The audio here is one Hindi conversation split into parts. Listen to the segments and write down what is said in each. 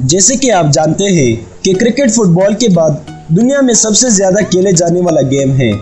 जैसे कि आप जानते हैं कि क्रिकेट फुटबॉल के बाद दुनिया में सबसे ज्यादा खेले जाने वाला गेम है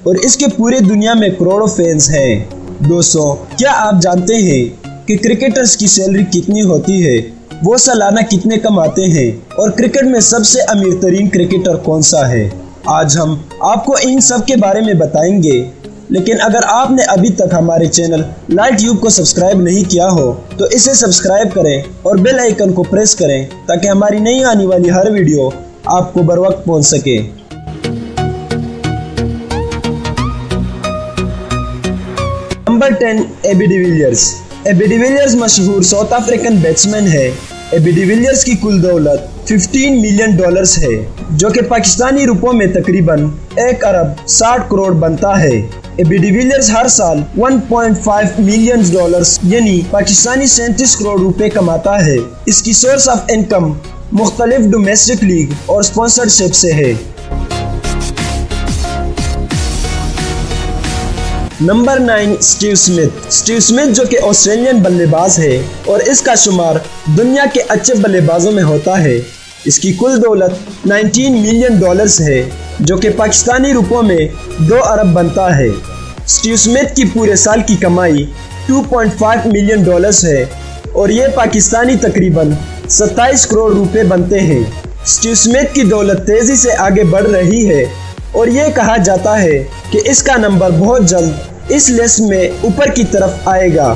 और इसके पूरे दुनिया में करोड़ों फैंस हैं। दोस्तों, क्या आप जानते हैं कि क्रिकेटर्स की सैलरी कितनी होती है, वो सालाना कितने कमाते हैं और क्रिकेट में सबसे अमीर तरीन क्रिकेटर कौन सा है? आज हम आपको इन सब के बारे में बताएंगे। लेकिन अगर आपने अभी तक हमारे चैनल लाइट ट्यूब को सब्सक्राइब नहीं किया हो तो इसे सब्सक्राइब करें और बेल आइकन को प्रेस करें ताकि हमारी नई आने वाली हर वीडियो आपको बर वक्त पहुंच सके। Number 10, AB de Villiers. AB de Villiers मशहूर साउथ अफ्रीकन बैट्समैन है। एबी डिविलियर्स की कुल दौलत $15 मिलियन है, जो कि पाकिस्तानी रुपयों में तकरीबन 1 अरब 60 करोड़ बनता है। एबी डिविलियर्स हर साल $1.5 मिलियन यानी पाकिस्तानी 37 करोड़ रुपए कमाता है। इसकी सोर्स ऑफ इनकम मुख्तलिफ डोमेस्टिक लीग और स्पॉन्सरशिप से है। Number 9, Steve Smith. Steve Smith जो कि ऑस्ट्रेलियन बल्लेबाज है और इसका शुमार दुनिया के अच्छे बल्लेबाजों में होता है। इसकी कुल दौलत $19 मिलियन है, जो कि पाकिस्तानी रुपयों में 2 अरब बनता है। स्टीव स्मिथ की पूरे साल की कमाई $2.5 मिलियन है और ये पाकिस्तानी तकरीबन 27 करोड़ रुपए बनते हैं। स्टीव स्मिथ की दौलत तेजी से आगे बढ़ रही है और ये कहा जाता है कि इसका नंबर बहुत जल्द इस लिस्ट में ऊपर की तरफ आएगा।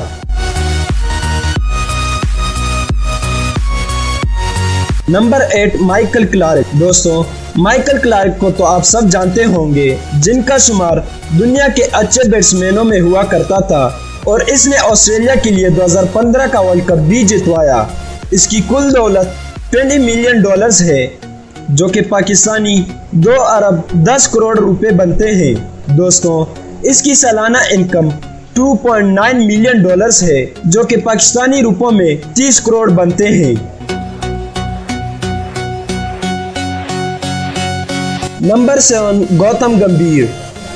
Number 8, Michael Clarke. दोस्तों, माइकल क्लार्क को तो आप सब जानते होंगे, जिनका शुमार दुनिया के अच्छे बैट्समैनों में हुआ करता था और इसने ऑस्ट्रेलिया के लिए 2015 का वर्ल्ड कप भी जितवाया। इसकी कुल दौलत $20 मिलियन है, जो कि पाकिस्तानी 2 अरब 10 करोड़ रुपए बनते हैं। दोस्तों, इसकी सालाना इनकम $2.9 मिलियन है, जो कि पाकिस्तानी रुपयों में 30 करोड़ बनते हैं। नंबर 7, गौतम गंभीर।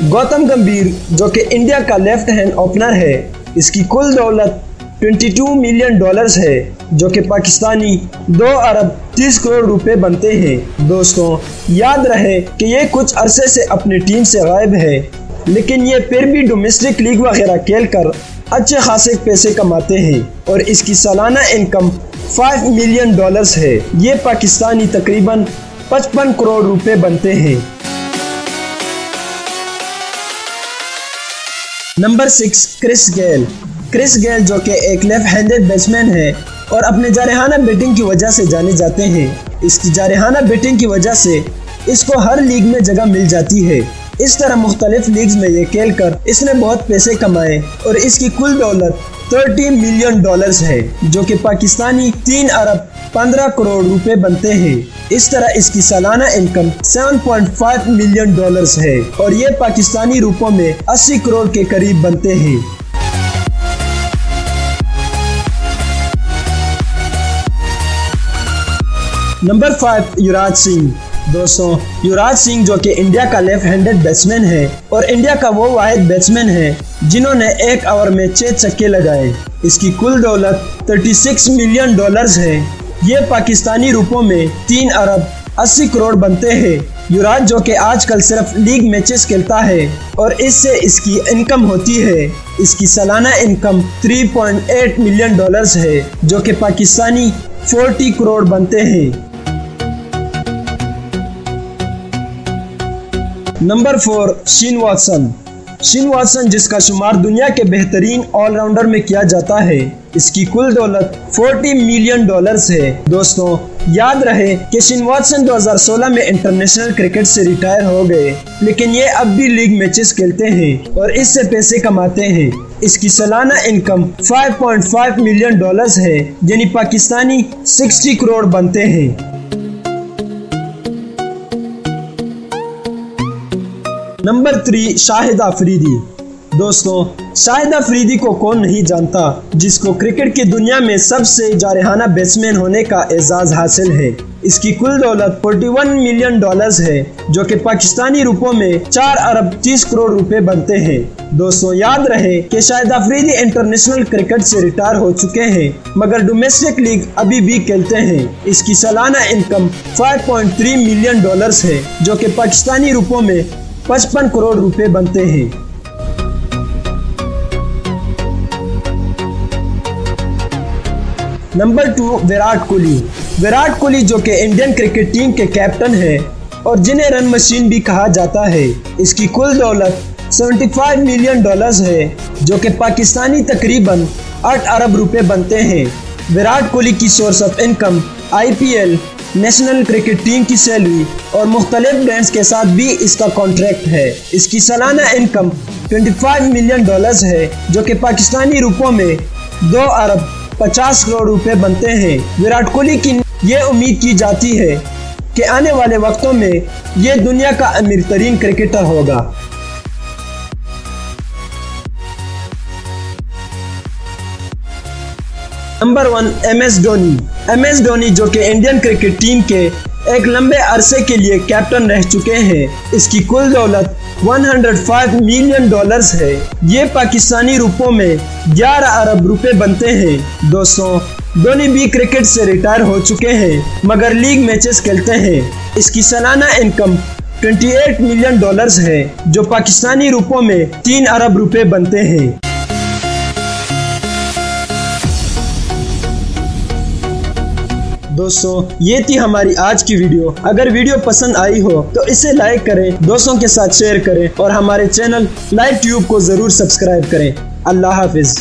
गौतम गंभीर जो कि इंडिया का लेफ्ट हैंड ओपनर है, इसकी कुल दौलत $22 मिलियन है, जो कि पाकिस्तानी 2 अरब 30 करोड़ रुपए बनते हैं। दोस्तों, याद रहे कि ये कुछ अरसे से अपनी टीम से गायब है, लेकिन ये फिर भी डोमेस्टिक लीग वगैरह खेलकर अच्छे खासे पैसे कमाते हैं और इसकी सालाना इनकम $5 मिलियन है। ये पाकिस्तानी तकरीबन 55 करोड़ रुपए बनते हैं। Number 6, Chris Gayle. Chris Gayle जो कि एक लेफ्ट हैंडेड बैट्समैन है और अपने जारहाना बैटिंग की वजह से जाने जाते हैं। इसकी जारहाना बैटिंग की वजह से इसको हर लीग में जगह मिल जाती है। इस तरह मुख्तलिफ लीग्स में ये खेल कर इसने बहुत पैसे कमाए और इसकी कुल दौलत $30 मिलियन है, जो कि पाकिस्तानी 3 अरब 15 करोड़ रुपए बनते हैं। इस तरह इसकी सालाना इनकम $7.5 मिलियन है और ये पाकिस्तानी रुपयों में 80 करोड़ के करीब बनते हैं। नंबर 5, युवराज सिंह। दोस्तों, युवराज सिंह जो कि इंडिया का लेफ्ट हैंडेड बैट्समैन है और इंडिया का वो वाहिद बैट्समैन है जिन्होंने 1 ओवर में 6 छक्के लगाए। इसकी कुल दौलत $36 मिलियन है। ये पाकिस्तानी रुपयों में 3 अरब 80 करोड़ बनते हैं। युवराज जो कि आजकल सिर्फ लीग मैचेस खेलता है और इससे इसकी इनकम होती है। इसकी सालाना इनकम $3.8 मिलियन है, जो कि पाकिस्तानी 40 करोड़ बनते हैं। Number 4, Shane Watson. Shane Watson जिसका शुमार दुनिया के बेहतरीन ऑलराउंडर में किया जाता है, इसकी कुल दौलत $40 मिलियन है। दोस्तों, याद रहे कि शेन वॉटसन 2016 में इंटरनेशनल क्रिकेट से रिटायर हो गए, लेकिन ये अब भी लीग मैचेस खेलते हैं और इससे पैसे कमाते हैं। इसकी सालाना इनकम $5.5 मिलियन है, यानी पाकिस्तानी 60 करोड़ बनते हैं। नंबर 3, शाहिद अफरीदी। दोस्तों, शाहिद अफरीदी को कौन नहीं जानता, जिसको क्रिकेट की दुनिया में सबसे जारहाना बैट्समैन होने का एजाज हासिल है। इसकी कुल दौलत 41 मिलियन डॉलर्स है, जो कि पाकिस्तानी रुपयों में 4 अरब 30 करोड़ रुपए बनते हैं। दोस्तों याद रहे कि शाहिद अफरीदी इंटरनेशनल क्रिकेट से रिटायर हो चुके हैं, मगर डोमेस्टिक लीग अभी भी खेलते हैं। इसकी सालाना इनकम 5.3 मिलियन डॉलर्स है, जो कि पाकिस्तानी रुपयों में 55 करोड़ रुपए बनते हैं। नंबर 2 विराट कोहली। विराट कोहली जो कि इंडियन क्रिकेट टीम के कैप्टन है और जिन्हें रन मशीन भी कहा जाता है। इसकी कुल दौलत 75 मिलियन डॉलर्स है, जो कि पाकिस्तानी तकरीबन 8 अरब रुपए बनते हैं। विराट कोहली की source of income IPL, national cricket team की सैलरी और मुख्तलिफ ब्रांड्स के साथ भी इसका कॉन्ट्रैक्ट है। इसकी सालाना इनकम 25 मिलियन डॉलर्स है, जो कि पाकिस्तानी रुपयों में 2 अरब 50 करोड़ रुपए बनते हैं। विराट कोहली की ये उम्मीद की जाती है कि आने वाले वक्तों में ये दुनिया का अमीर तरीन क्रिकेटर होगा। Number 1 MS Dhoni. MS Dhoni जो कि इंडियन क्रिकेट टीम के एक लंबे अरसे के लिए कैप्टन रह चुके हैं। इसकी कुल दौलत 105 मिलियन डॉलर्स है। ये पाकिस्तानी रुपयों में 11 अरब रुपए बनते हैं। दोस्तों धोनी भी क्रिकेट से रिटायर हो चुके हैं, मगर लीग मैचेस खेलते हैं। इसकी सालाना इनकम 28 मिलियन डॉलर्स है, जो पाकिस्तानी रुपयों में 3 अरब रुपए बनते हैं। दोस्तों ये थी हमारी आज की वीडियो। अगर वीडियो पसंद आई हो तो इसे लाइक करें, दोस्तों के साथ शेयर करें और हमारे चैनल लाइव ट्यूब को जरूर सब्सक्राइब करें। अल्लाह हाफिज।